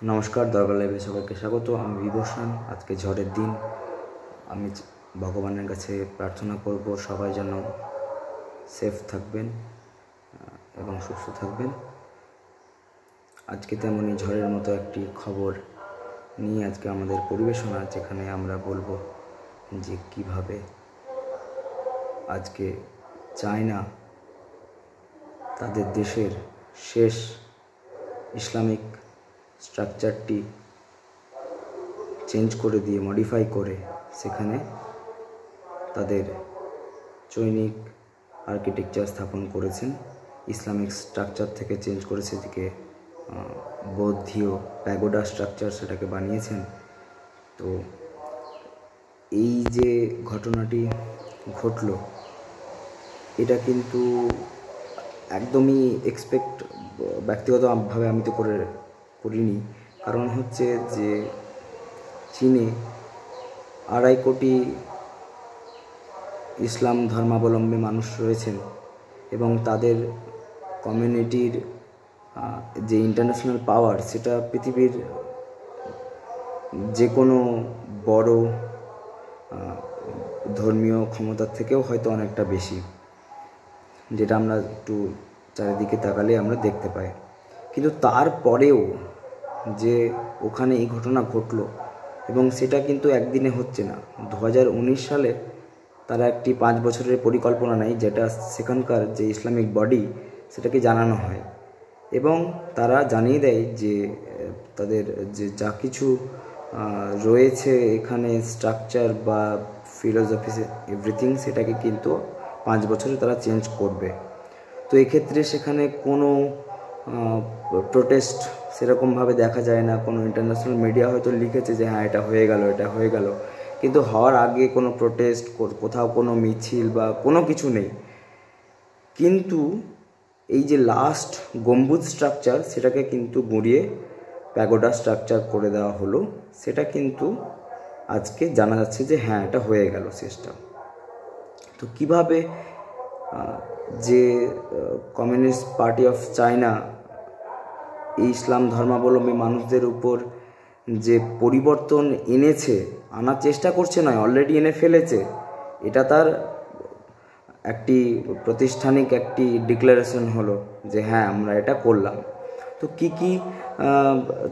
নমস্কার, দরবার লাইভে সবাইকে স্বাগত। আমি বিভূষণ। আজকে ঝড়ের দিন। আমি ভগবানের কাছে প্রার্থনা করব সবাই যেন সেফ থাকবেন এবং সুস্থ থাকবেন। আজকে তেমনই ঝড়ের মতো একটি খবর নিয়ে আজকে আমাদের পরিবেশনা, যেখানে আমরা বলবো যে কিভাবে আজকে চায়না তাদের দেশের শেষ ইসলামিক স্ট্রাকচারটি চেঞ্জ করে দিয়ে মডিফাই করে সেখানে তাদের চৈনিক আর্কিটেকচার স্থাপন করেছেন। ইসলামিক স্ট্রাকচার থেকে চেঞ্জ করে সেদিকে বৌদ্ধীয় প্যাগোডা স্ট্রাকচার সেটাকে বানিয়েছেন। তো এই যে ঘটনাটি ঘটল, এটা কিন্তু একদমই ব্যক্তিগতভাবে আমি তো করিনি। কারণ হচ্ছে যে চীনে 2.5 কোটি ইসলাম ধর্মাবলম্বী মানুষ রয়েছেন এবং তাদের কমিউনিটির যে ইন্টারন্যাশনাল পাওয়ার, সেটা পৃথিবীর যে কোনো বড় ধর্মীয় ক্ষমতার থেকেও হয়তো অনেকটা বেশি, যেটা আমরা একটু চারিদিকে তাকালে আমরা দেখতে পাই। কিন্তু তারপরেও যে ওখানে এই ঘটনা ঘটলো, এবং সেটা কিন্তু একদিনে হচ্ছে না। 2019 সালে তারা একটি 5 বছরের পরিকল্পনা নেয়, যেটা সেখানকার যে ইসলামিক বডি সেটাকে জানানো হয় এবং তারা জানিয়ে দেয় যে তাদের যে যা কিছু রয়েছে এখানে স্ট্রাকচার বা ফিলোসফি এভরিথিং, সেটাকে কিন্তু 5 বছরে তারা চেঞ্জ করবে। তো এক্ষেত্রে সেখানে কোনো প্রোটেস্ট সেরকমভাবে দেখা যায় না। কোনো ইন্টারন্যাশনাল মিডিয়া হয়তো লিখেছে যে হ্যাঁ এটা হয়ে গেল, কিন্তু হওয়ার আগে কোনো প্রোটেস্ট, কোথাও কোনো মিছিল বা কোনো কিছু নেই। কিন্তু এই যে লাস্ট গম্বুজ স্ট্রাকচার, সেটাকে কিন্তু গুঁড়িয়ে প্যাগোডা স্ট্রাকচার করে দেওয়া হলো। সেটা কিন্তু আজকে জানা যাচ্ছে যে হ্যাঁ এটা হয়ে গেল শেষটা। তো কিভাবে যে কমিউনিস্ট পার্টি অফ চায়না এই ইসলাম ধর্মাবলম্বী মানুষদের উপর যে পরিবর্তন আনার চেষ্টা করছে নয়, অলরেডি এনে ফেলেছে। এটা তার একটি প্রাতিষ্ঠানিক একটি ডিক্লারেশন হলো যে হ্যাঁ আমরা এটা করলাম। তো কি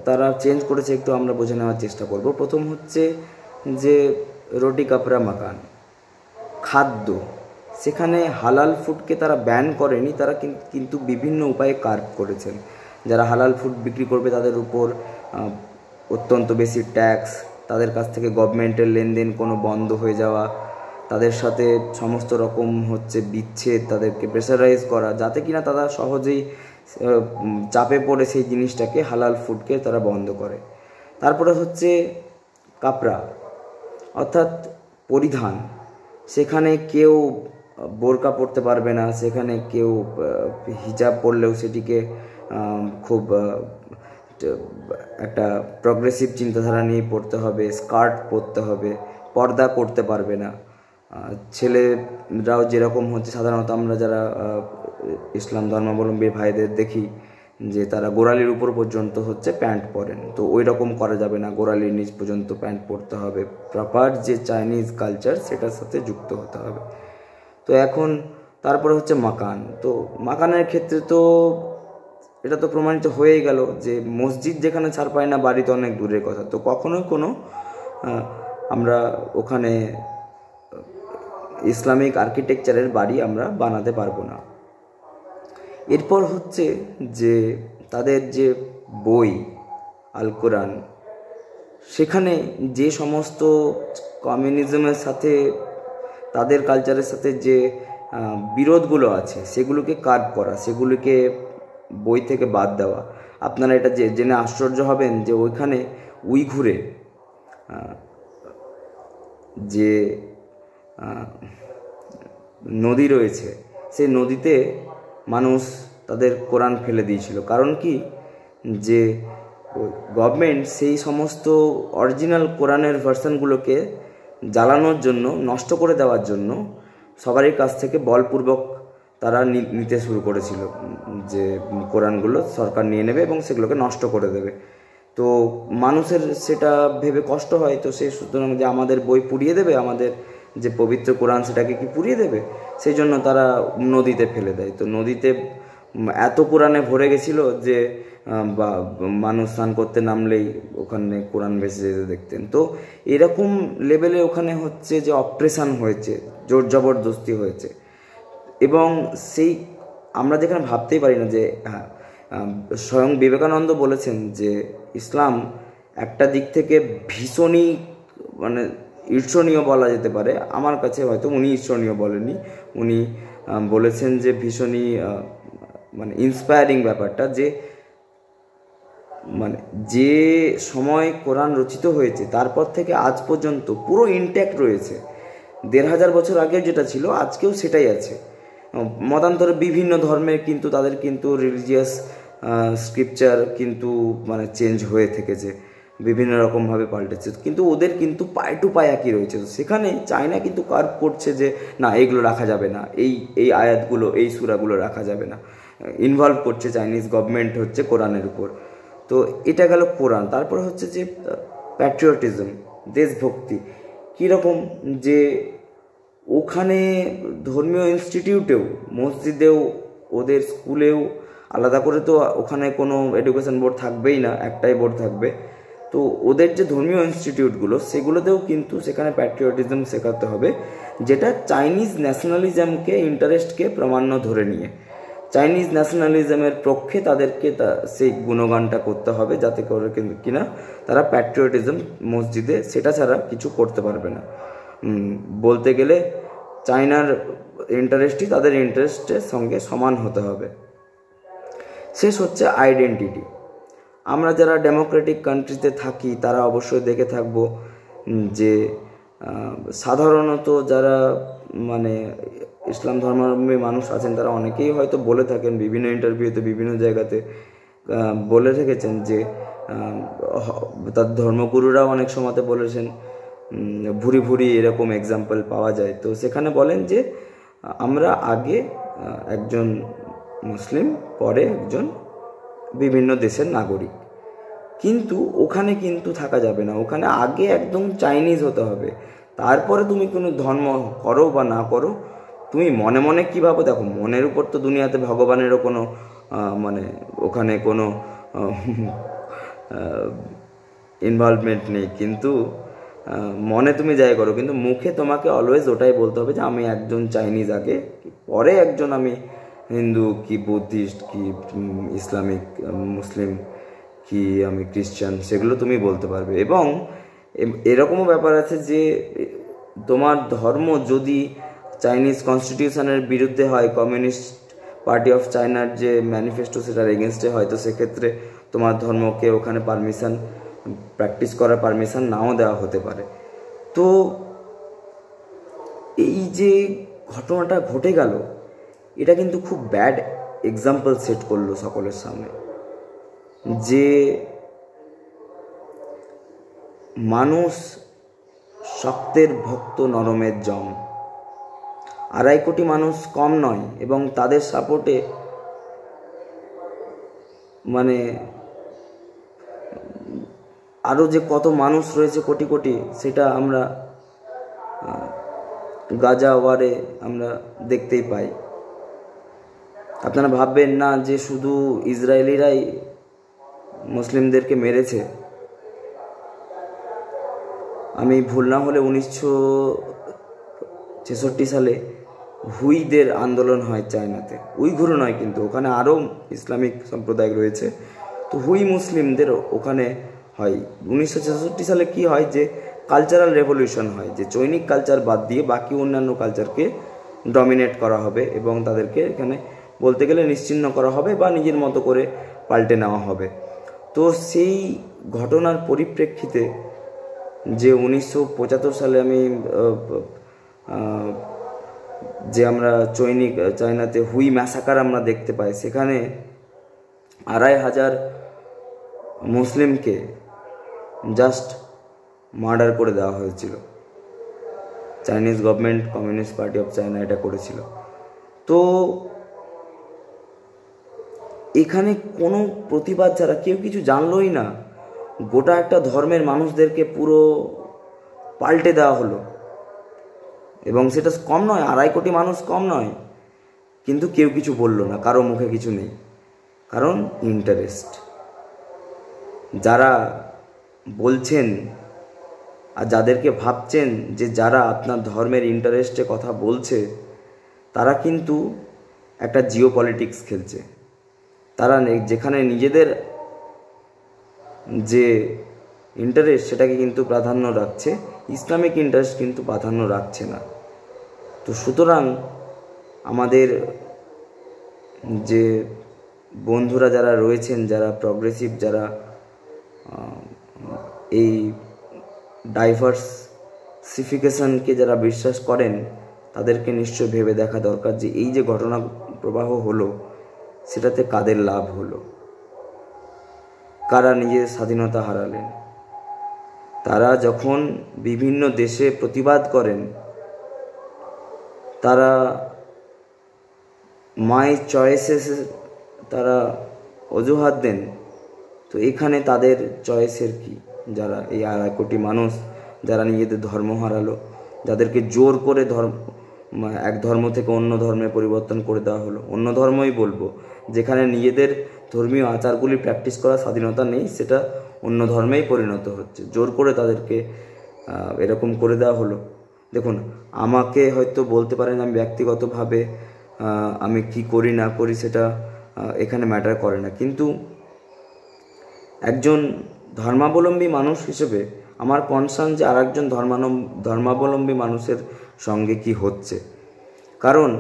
তারা চেঞ্জ করেছে একটু আমরা বুঝে নেওয়ার চেষ্টা করব। প্রথম হচ্ছে যে রুটি কাপড়া মাকান, খাদ্য। সেখানে হালাল ফুডকে তারা ব্যান করেনি, তারা কিন্তু বিভিন্ন উপায়ে কার্ভ করেছেন। যারা হালাল ফুড বিক্রি করবে তাদের উপর অত্যন্ত বেশি ট্যাক্স, তাদের কাছ থেকে গভর্নমেন্টের লেনদেন কোনো বন্ধ হয়ে যাওয়া, তাদের সাথে সমস্ত রকম হচ্ছে বিচ্ছেদ, তাদেরকে প্রেসারাইজ করা, যাতে কিনা তারা সহজেই চাপে পড়ে সেই জিনিসটাকে, হালাল ফুডকে তারা বন্ধ করে। তারপরে হচ্ছে কাপড়া অর্থাৎ পরিধান। সেখানে কেউ বোরকা পরতে পারবে না, সেখানে কেউ হিজাব পরলেও সেটিকে খুব একটা প্রগ্রেসিভ চিন্তাধারা নিয়ে পড়তে হবে, স্কার্ট পরতে হবে, পর্দা করতে পারবে না। ছেলেরাও যেরকম হচ্ছে, সাধারণত আমরা যারা ইসলাম ধর্মাবলম্বী ভাইদের দেখি যে তারা গোড়ালির উপর পর্যন্ত হচ্ছে প্যান্ট পরেন, তো ওই রকম করা যাবে না, গোড়ালির নিচ পর্যন্ত প্যান্ট পরতে হবে। প্রপার যে চাইনিজ কালচার সেটার সাথে যুক্ত হতে হবে। তো এখন তারপরে হচ্ছে মাকান। তো মাকানের ক্ষেত্রে তো এটা তো প্রমাণিত হয়েই গেল যে মসজিদ যেখানে ছাড় পায় না, বাড়ি তো অনেক দূরের কথা। তো কখনোই কোনো আমরা ওখানে ইসলামিক আর্কিটেকচারের বাড়ি আমরা বানাতে পারবো না। এরপর হচ্ছে যে তাদের যে বই আল কোরআন, সেখানে যে সমস্ত কমিউনিজমের সাথে, তাদের কালচারের সাথে যে বিরোধগুলো আছে সেগুলোকে কার্ভ করা, সেগুলোকে বই থেকে বাদ দেওয়া। আপনারা এটা জেনে আশ্চর্য হবেন যে ওইখানে উইঘুরে যে নদী রয়েছে, সেই নদীতে মানুষ তাদের কোরআন ফেলে দিয়েছিল। কারণ কি, যে গভর্নমেন্ট সেই সমস্ত অরিজিনাল কোরআনের ভার্সনগুলোকে জ্বালানোর জন্য, নষ্ট করে দেওয়ার জন্য সবারই কাছ থেকে বলপূর্বক তারা নিতে শুরু করেছিল যে কোরআনগুলো সরকার নিয়ে নেবে এবং সেগুলোকে নষ্ট করে দেবে। তো মানুষের সেটা ভেবে কষ্ট হয়, তো সে সুতরাং যে আমাদের বই পুড়িয়ে দেবে, আমাদের যে পবিত্র কোরআন সেটাকে কি পুড়িয়ে দেবে, সেই জন্য তারা নদীতে ফেলে দেয়। তো নদীতে এত কোরআনে ভরে গেছিল যে বা মানুষ স্নান করতে নামলেই ওখানে কোরআন ভেসে যেতে দেখতেন। তো এরকম লেভেলে ওখানে হচ্ছে যে অপ্রেশন হয়েছে, জোর জবরদস্তি হয়েছে। এবং সেই আমরা যেখানে ভাবতেই পারি না যে হ্যাঁ, স্বয়ং বিবেকানন্দ বলেছেন যে ইসলাম একটা দিক থেকে ভীষণই মানে ঈর্ষণীয় বলা যেতে পারে। আমার কাছে হয়তো উনি ঈর্ষণীয় বলেননি, উনি বলেছেন যে ভীষণই মানে ইন্সপায়ারিং ব্যাপারটা, যে মানে যে সময় কোরআন রচিত হয়েছে তারপর থেকে আজ পর্যন্ত পুরো ইনট্যাক্ট রয়েছে। 1500 বছর আগের যেটা ছিল আজকেও সেটাই আছে। মতান্তরে বিভিন্ন ধর্মের কিন্তু তাদের কিন্তু রিলিজিয়াস স্ক্রিপচার কিন্তু মানে চেঞ্জ হয়ে থেকেছে, বিভিন্ন রকমভাবে পাল্টেছে, কিন্তু ওদের কিন্তু পায়ে টু পায়ে একই রয়েছে। তো সেখানে চায়না কিন্তু কার্ভ করছে যে না এগুলো রাখা যাবে না, এই আয়াতগুলো এই সূরাগুলো রাখা যাবে না, ইনভলভ করছে চাইনিজ গভর্নমেন্ট হচ্ছে কোরআনের উপর। তো এটা গেল কোরআন। তারপরে হচ্ছে যে প্যাট্রিয়টিজম, দেশভক্তি কীরকম, যে ওখানে ধর্মীয় ইনস্টিটিউটেও, মসজিদেও, ওদের স্কুলেও আলাদা করে তো ওখানে কোনো এডুকেশন বোর্ড থাকবেই না, একটাই বোর্ড থাকবে। তো ওদের যে ধর্মীয় ইনস্টিটিউটগুলো সেগুলোতেও কিন্তু সেখানে প্যাট্রিয়টিজম শেখাতে হবে, যেটা চাইনিজ ন্যাশনালিজমকে, ইন্টারেস্টকে প্রামাণ্য ধরে নিয়ে চাইনিজ ন্যাশনালিজমের পক্ষে তাদেরকে সেই গুণগানটা করতে হবে, যাতে করে কিনা তারা প্যাট্রিয়টিজম মসজিদে সেটা ছাড়া কিছু করতে পারবে না। বলতে গেলে চায়নার ইন্টারেস্টই তাদের ইন্টারেস্টের সঙ্গে সমান হতে হবে। শেষ হচ্ছে আইডেন্টিটি। আমরা যারা ডেমোক্রেটিক কান্ট্রিতে থাকি তারা অবশ্যই দেখে থাকবো যে সাধারণত যারা মানে ইসলাম ধর্মাবলম্বী মানুষ আছেন তারা অনেকেই হয়তো বলে থাকেন, বিভিন্ন ইন্টারভিউতে বিভিন্ন জায়গাতে বলে রেখেছেন যে তার ধর্মগুরুরাও অনেক সময়তে বলেছেন, ভুরি ভুরি এরকম এক্সাম্পল পাওয়া যায়। তো সেখানে বলেন যে আমরা আগে একজন মুসলিম, পরে একজন বিভিন্ন দেশের নাগরিক, কিন্তু ওখানে কিন্তু থাকা যাবে না, ওখানে আগে একদম চাইনিজ হতে হবে, তারপরে তুমি কোনো ধর্ম করো বা না করো। তুমি মনে মনে কী ভাবো, দেখো মনের উপর তো দুনিয়াতে ভগবানেরও কোনো মানে ওখানে কোনো ইনভলভমেন্ট নেই, কিন্তু মনে তুমি যাই করো, কিন্তু মুখে তোমাকে অলওয়েজ ওটাই বলতে হবে যে আমি একজন চাইনিজ আগে, পরে একজন আমি হিন্দু কি বুদ্ধিস্ট কি ইসলামিক মুসলিম কি আমি খ্রিস্টান, সেগুলো তুমি বলতে পারবে। এবং এরকমও ব্যাপার আছে যে তোমার ধর্ম যদি চাইনিজ কনস্টিটিউশনের বিরুদ্ধে হয়, কমিউনিস্ট পার্টি অফ চায়নার যে ম্যানিফেস্টো সেটার এগেনস্টে হয়, তো সেক্ষেত্রে তোমার ধর্মকে ওখানে পারমিশন, প্র্যাকটিস করার পারমিশন নাও দেওয়া হতে পারে। তো এই যে ঘটনাটা ঘটে গেল, এটা কিন্তু খুব ব্যাড এক্সাম্পল সেট করলো সকলের সামনে, যে মানুষ শক্তের ভক্ত নরমের জম। 2.5 কোটি মানুষ কম নয়, এবং তাদের সাপোর্টে মানে আরও যে কত মানুষ রয়েছে কোটি কোটি, সেটা আমরা গাজা ওয়ারে আমরা দেখতেই পাই। আপনারা ভাববেন না যে শুধু ইসরায়েলিরাই মুসলিমদেরকে মেরেছে। আমি ভুল না হলে 1966 সালে হুইদের আন্দোলন হয় চায়নাতে, উইঘুরও নয় কিন্তু, ওখানে আরও ইসলামিক সম্প্রদায় রয়েছে। তো হুই মুসলিমদের ওখানে হয় 1966 সালে। কি হয় যে কালচারাল রেভলিউশন হয়, যে চৈনিক কালচার বাদ দিয়ে বাকি অন্যান্য কালচারকে ডমিনেট করা হবে এবং তাদেরকে এখানে বলতে গেলে নিশ্চিহ্ন করা হবে বা নিজের মতো করে পাল্টে নেওয়া হবে। তো সেই ঘটনার পরিপ্রেক্ষিতে যে 1975 সালে আমি যে আমরা চায়নাতে হুই ম্যাসাকার আমরা দেখতে পাই, সেখানে 2500 মুসলিমকে জাস্ট মার্ডার করে দেওয়া হয়েছিল। Chinese government, communist party of China এটা করেছিল। তো এখানে কোনো প্রতিবাদ ছাড়া, কেউ কিছু জানলই না, গোটা একটা ধর্মের মানুষদেরকে পুরো পাল্টে দেওয়া হলো, এবং সেটা কম নয়, 2.5 কোটি মানুষ কম নয়, কিন্তু কেউ কিছু বলল না, কারো মুখে কিছু নেই, কারণ ইন্টারেস্ট। যারা বলছেন আর যাদেরকে ভাবছেন যে যারা আপনার ধর্মের ইন্টারেস্টে কথা বলছে, তারা কিন্তু একটা জিও পলিটিক্স খেলছে। তারা যেখানে নিজেদের যে ইন্টারেস্ট সেটাকে কিন্তু প্রাধান্য রাখছে, ইসলামিক ইন্টারেস্ট কিন্তু প্রাধান্য রাখছে না। তো সুতরাং আমাদের যে বন্ধুরা যারা রয়েছেন, যারা প্রগ্রেসিভ, যারা এই ডাইভার্সিফিকেশনকে যারা বিশ্বাস করেন, তাদেরকে নিশ্চয় ভেবে দেখা দরকার যে এই যে ঘটনা প্রবাহ হলো, সেটাতে কাদের লাভ হলো, কারা নিজের স্বাধীনতা হারালেন। তারা যখন বিভিন্ন দেশে প্রতিবাদ করেন, তারা মাই চয়েসেস তারা অজুহাত দেন, তো এখানে তাদের চয়েসের কি? যারা এই 2.5 কোটি মানুষ যারা নিজেদের ধর্ম হারালো, যাদেরকে জোর করে এক ধর্ম থেকে অন্য ধর্মে পরিবর্তন করে দেওয়া হলো, অন্য ধর্মই বলবো, যেখানে নিজেদের ধর্মীয় আচারগুলি প্র্যাকটিস করার স্বাধীনতা নেই, সেটা অন্য ধর্মেই পরিণত হচ্ছে, জোর করে তাদেরকে এরকম করে দেওয়া হলো। দেখুন, আমাকে হয়তো বলতে পারেন আমি ব্যক্তিগতভাবে আমি কি করি না করি সেটা এখানে ম্যাটার করে না, কিন্তু একজন ধর্মাবলম্বী মানুষ হিসেবে আমার কনসার্ন যে আর একজন ধর্মাবলম্বী মানুষের সঙ্গে কি হচ্ছে। কারণ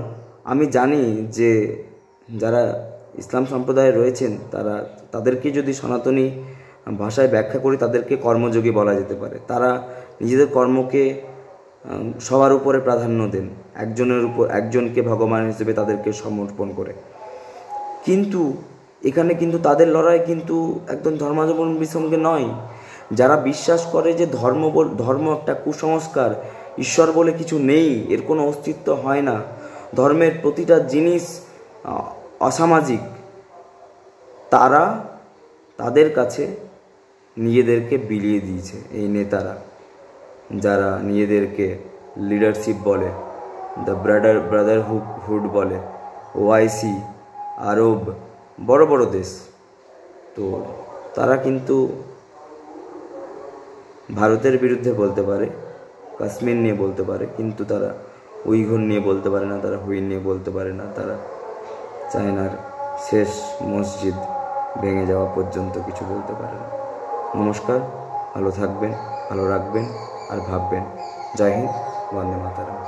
আমি জানি যে যারা ইসলাম সম্প্রদায়ে রয়েছেন, তাদেরকে যদি সনাতনী ভাষায় ব্যাখ্যা করি, তাদেরকে কর্মযোগী বলা যেতে পারে। তারা নিজেদের কর্মকে সবার উপরে প্রাধান্য দেন, একজনকে ভগবান হিসেবে তাদেরকে সমর্পণ করে। কিন্তু এখানে কিন্তু তাদের লড়াই কিন্তু একদম ধর্মাবলম্বীর সঙ্গে নয়। যারা বিশ্বাস করে যে ধর্ম একটা কুসংস্কার, ঈশ্বর বলে কিছু নেই, এর কোনো অস্তিত্ব হয় না, ধর্মের প্রতিটা জিনিস অসামাজিক, তাদের কাছে নিজেদেরকে বিলিয়ে দিয়েছে এই নেতারা, যারা নিজেদেরকে লিডারশিপ বলে, দ্য ব্রাদারহুড বলে, ওআইসি, আরব, বড় বড় দেশ। তো তারা কিন্তু ভারতের বিরুদ্ধে বলতে পারে, কাশ্মীর নিয়ে বলতে পারে, কিন্তু তারা উইঘুর নিয়ে বলতে পারে না, তারা হুইন নিয়ে বলতে পারে না, তারা চায়নার শেষ মসজিদ ভেঙে যাওয়া পর্যন্ত কিছু বলতে পারে না। নমস্কার, ভালো থাকবেন, ভালো রাখবেন আর ভাববেন। জয় হিন্দ, বন্দে মাতরম।